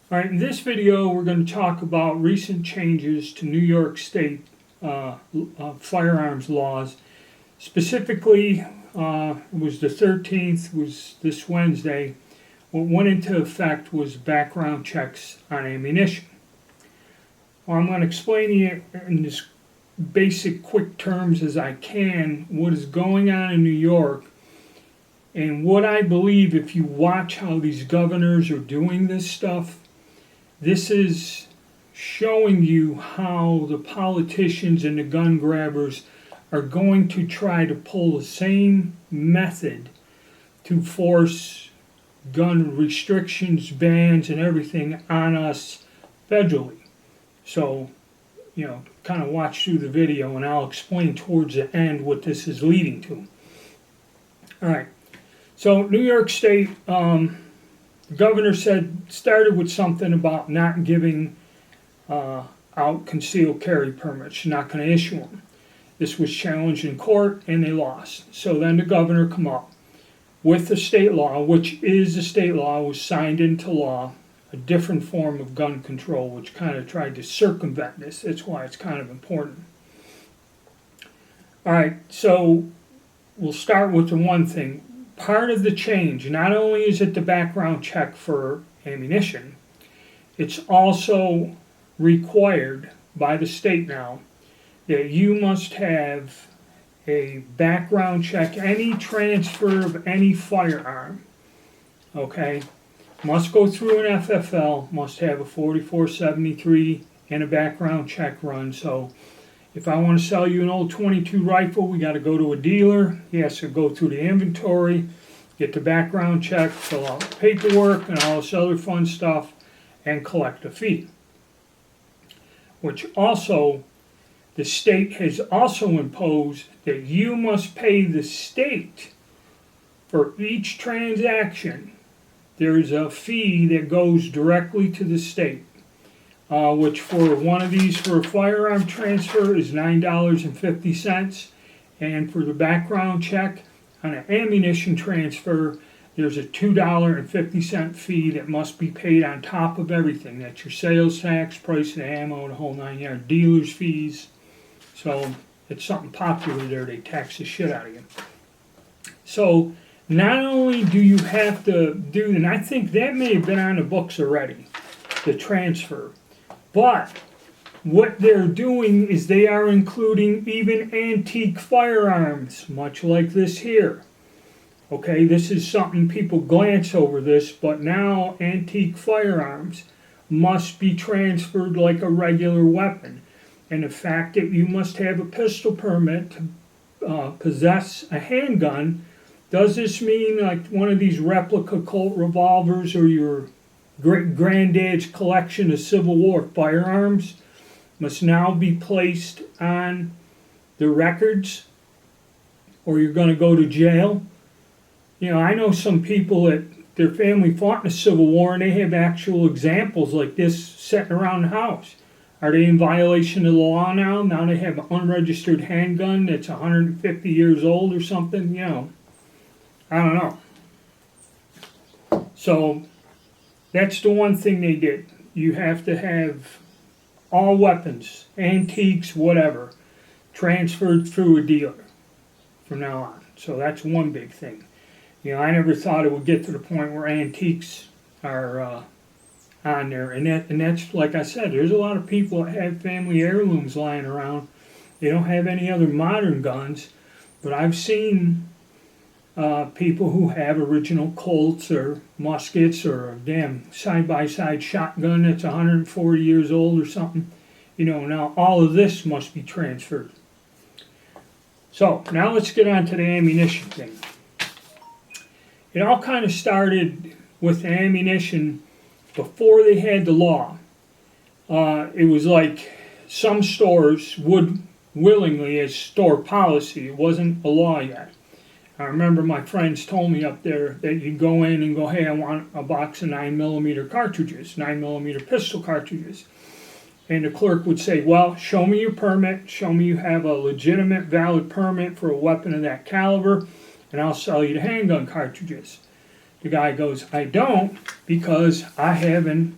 All right, in this video we're going to talk about recent changes to New York State firearms laws. Specifically, it was the 13th, was this Wednesday. What went into effect was background checks on ammunition. Well, I'm going to explain to you in as basic, quick terms as I can what is going on in New York and what I believe. If you watch how these governors are doing this stuff, this is showing you how the politicians and the gun grabbers are going to try to pull the same method to force gun restrictions, bans, and everything on us federally. So, kind of watch through the video and I'll explain towards the end what this is leading to. All right. So, New York State, the governor started with something about not giving out concealed carry permits, not going to issue them. This was challenged in court and they lost. So then the governor come up with the state law, which is a state law, was signed into law, a different form of gun control, which kind of tried to circumvent this. That's why it's kind of important. All right, so we'll start with the one thing. Part of the change, not only is it the background check for ammunition, it's also required by the state now that you must have a background check, any transfer of any firearm, okay, must go through an FFL, must have a 4473 and a background check run. So if I want to sell you an old 22 rifle, we got to go to a dealer. He has to go through the inventory, get the background check, fill out the paperwork and all this other fun stuff, and collect a fee. Which also, the state has also imposed that you must pay the state for each transaction. There's a fee that goes directly to the state. Which for one of these for a firearm transfer is $9.50, and for the background check on an ammunition transfer, there's a $2.50 fee that must be paid on top of everything. That's your sales tax, price of the ammo, the whole 9 yards, dealer's fees. So it's something popular there. They tax the shit out of you. So not only do you have to do, and I think that may have been on the books already, the transfer. But what they're doing is they are including even antique firearms, much like this here. Okay, this is something people glance over this, but now antique firearms must be transferred like a regular weapon. And the fact that you must have a pistol permit to possess a handgun, does this mean like one of these replica Colt revolvers or your great-granddad's collection of Civil War firearms must now be placed on the records, or you're going to go to jail? I know some people that their family fought in the Civil War and they have actual examples like this sitting around the house. Are they in violation of the law now? Now they have an unregistered handgun that's 150 years old or something? I don't know. So that's the one thing they did. You have to have all weapons, antiques, whatever, transferred through a dealer from now on. So that's one big thing. I never thought it would get to the point where antiques are on there. And that's, like I said, there's a lot of people that have family heirlooms lying around. They don't have any other modern guns, but I've seen people who have original Colts or muskets or a damn side-by-side shotgun that's 140 years old or something. Now all of this must be transferred. So now let's get on to the ammunition thing. It all kind of started with the ammunition before they had the law. It was like some stores would willingly, as store policy, it wasn't a law yet. I remember my friends told me up there that you'd go in and go, hey, I want a box of 9mm cartridges, 9mm pistol cartridges. And the clerk would say, well, show me your permit, show me you have a legitimate, valid permit for a weapon of that caliber, and I'll sell you the handgun cartridges. The guy goes, I don't, because I haven't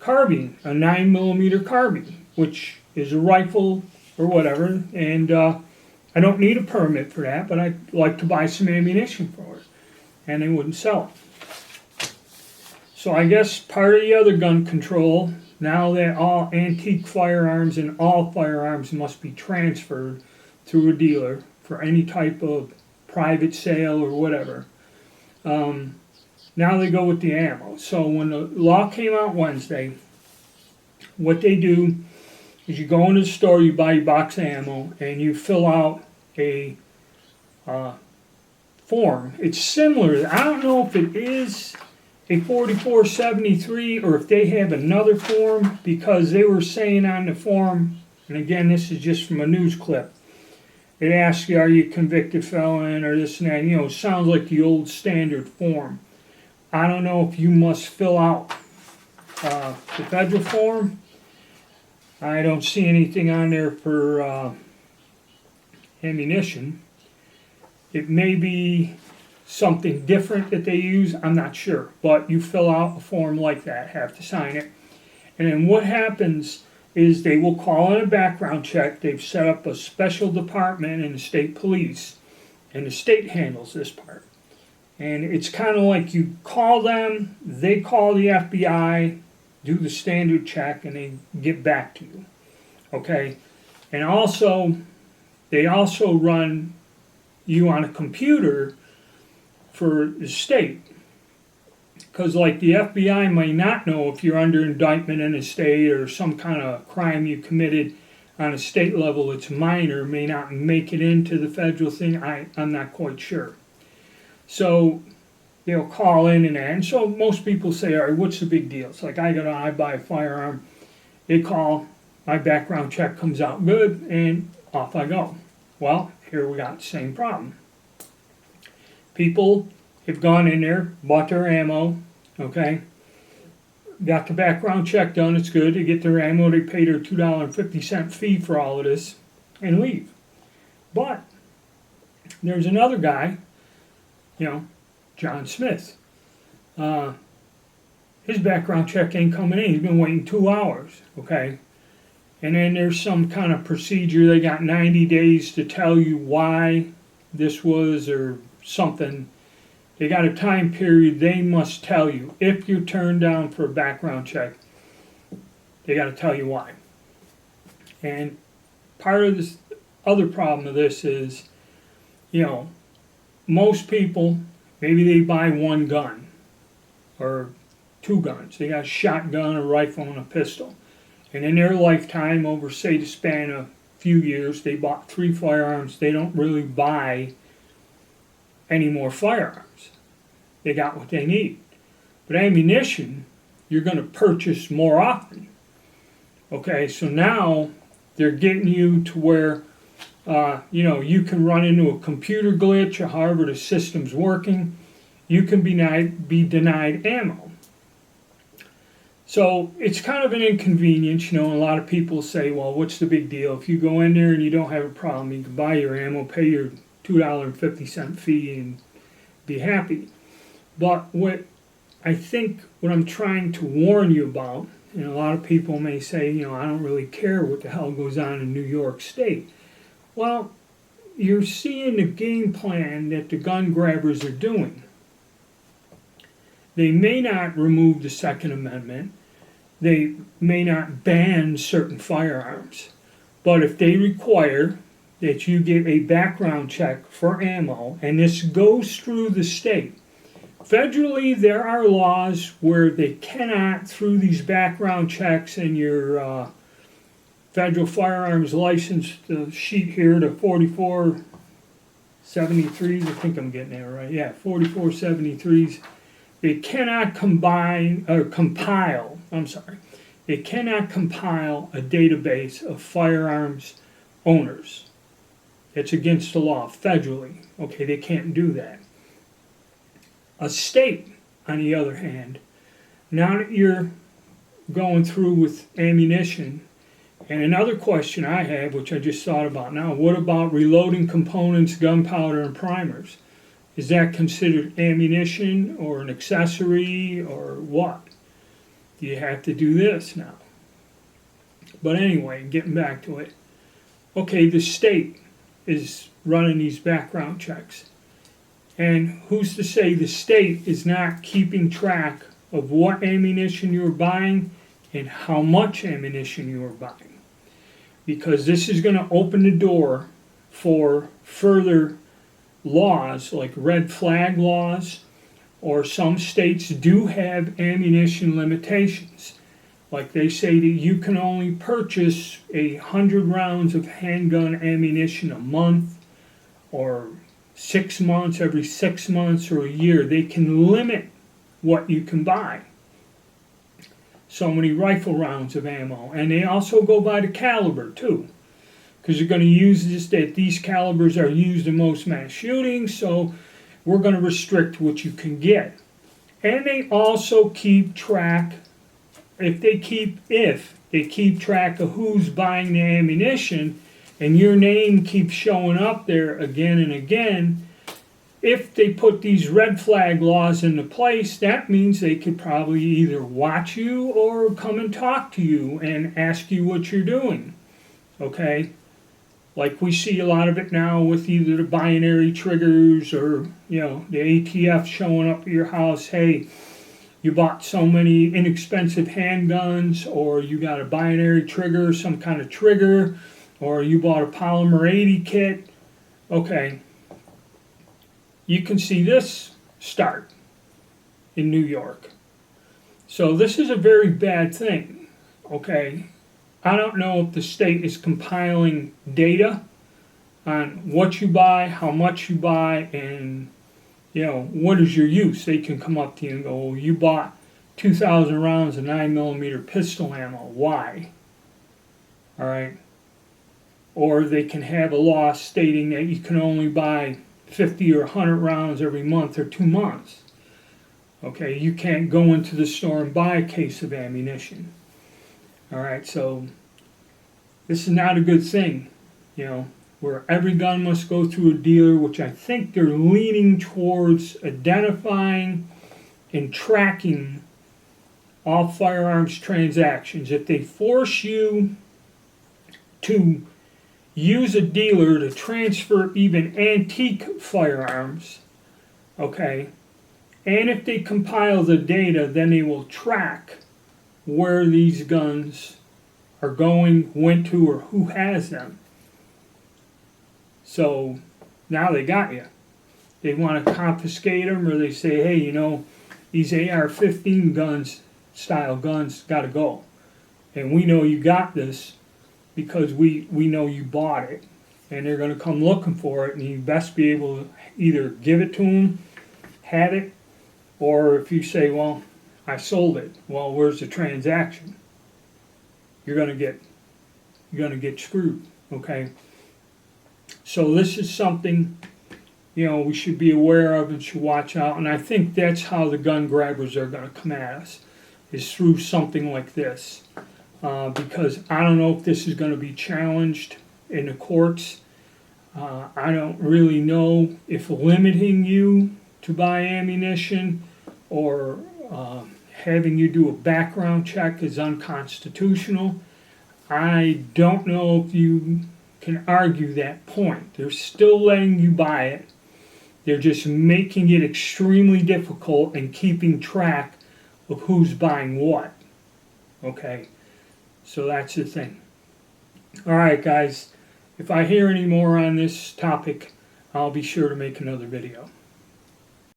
carbine, a 9mm carbine, which is a rifle or whatever, and I don't need a permit for that, but I'd like to buy some ammunition for it, and they wouldn't sell it. So I guess part of the other gun control, now that all antique firearms and all firearms must be transferred through a dealer for any type of private sale or whatever, now they go with the ammo. So when the law came out Wednesday, what they do is you go into the store, you buy your box of ammo, and you fill out a form. It's similar. I don't know if it is a 4473 or if they have another form, because they were saying on the form, and again, this is just from a news clip, it asks you, are you a convicted felon or this and that. You know, it sounds like the old standard form. I don't know if you must fill out the federal form. I don't see anything on there for ammunition. It may be something different that they use, I'm not sure. But you fill out a form like that, have to sign it. And then what happens is they will call in a background check. They've set up a special department in the state police, and the state handles this part. And it's kind of like you call them, they call the FBI, do the standard check, and they get back to you. Okay? And also, they also run you on a computer for the state. Because like the FBI may not know if you're under indictment in a state or some kind of crime you committed on a state level, it's minor, may not make it into the federal thing, I'm not quite sure. So they'll call in and so most people say, all right, what's the big deal? It's like I buy a firearm, they call, my background check comes out good, and off I go. Well, here we got the same problem. People have gone in there, bought their ammo, okay, got the background check done, it's good, they get their ammo, they pay their $2.50 fee for all of this, and leave. But there's another guy, you know, John Smith. His background check ain't coming in, he's been waiting 2 hours, okay? And then there's some kind of procedure, they got 90 days to tell you why this was or something. They got a time period they must tell you. If you're turned down for a background check, they got to tell you why. And part of this other problem of this is, you know, most people, maybe they buy one gun or two guns. They got a shotgun, a rifle, and a pistol. And in their lifetime, over say the span of a few years, they bought 3 firearms. They don't really buy any more firearms. They got what they need. But ammunition, you're going to purchase more often. Okay, so now they're getting you to where, you know, you can run into a computer glitch or however the system's working. You can be denied ammo. So it's kind of an inconvenience, you know, and a lot of people say, well, what's the big deal? If you go in there and you don't have a problem, you can buy your ammo, pay your $2.50 fee, and be happy. But what I'm trying to warn you about, and a lot of people may say, you know, I don't really care what the hell goes on in New York State. Well, you're seeing the game plan that the gun grabbers are doing. They may not remove the Second Amendment. They may not ban certain firearms. But if they require that you get a background check for ammo, and this goes through the state. Federally, there are laws where they cannot, through these background checks and your federal firearms license, the sheet here, the 4473s, I think I'm getting that right, yeah, 4473s, they cannot compile a database of firearms owners. It's against the law federally. Okay, they can't do that. A state, on the other hand, now that you're going through with ammunition, and another question I have, which I just thought about now, what about reloading components, gunpowder, and primers? Is that considered ammunition or an accessory or what? You have to do this now. But anyway, getting back to it. Okay, the state is running these background checks. And who's to say the state is not keeping track of what ammunition you're buying and how much ammunition you're buying? Because this is going to open the door for further laws like red flag laws, or some states do have ammunition limitations. Like they say that you can only purchase 100 rounds of handgun ammunition a month, or 6 months, every 6 months, or a year. They can limit what you can buy. So many rifle rounds of ammo. And they also go by the caliber too, because you're going to use this, that these calibers are used in most mass shootings, so we're going to restrict what you can get. And they also keep track, if they keep track of who's buying the ammunition, and your name keeps showing up there again and again, if they put these red flag laws into place, that means they could probably either watch you or come and talk to you and ask you what you're doing. Okay? Like we see a lot of it now with either the binary triggers or, the ATF showing up at your house. Hey, you bought so many inexpensive handguns, or you got a binary trigger, some kind of trigger, or you bought a polymer 80 kit. Okay, you can see this start in New York. So this is a very bad thing, okay? I don't know if the state is compiling data on what you buy, how much you buy, and what is your use. They can come up to you and go, well, you bought 2,000 rounds of 9mm pistol ammo. Why? All right. Or they can have a law stating that you can only buy 50 or 100 rounds every month or 2 months. Okay, you can't go into the store and buy a case of ammunition. All right, so this is not a good thing, where every gun must go through a dealer, which I think they're leaning towards identifying and tracking all firearms transactions. If they force you to use a dealer to transfer even antique firearms, okay, and if they compile the data, then they will track where these guns are going, went to, or who has them. So now they got you. They want to confiscate them, or they say, hey, these AR-15 style guns got to go. And we know you got this because we know you bought it. And they're going to come looking for it, and you best be able to either give it to them, have it, or if you say, well, I sold it. Well, where's the transaction? You're going to get screwed, okay? So this is something, we should be aware of and should watch out. And I think that's how the gun grabbers are going to come at us, is through something like this. Because I don't know if this is going to be challenged in the courts. I don't really know if limiting you to buy ammunition or having you do a background check is unconstitutional. I don't know if you can argue that point. They're still letting you buy it. They're just making it extremely difficult and keeping track of who's buying what. Okay, so that's the thing. All right, guys, if I hear any more on this topic, I'll be sure to make another video.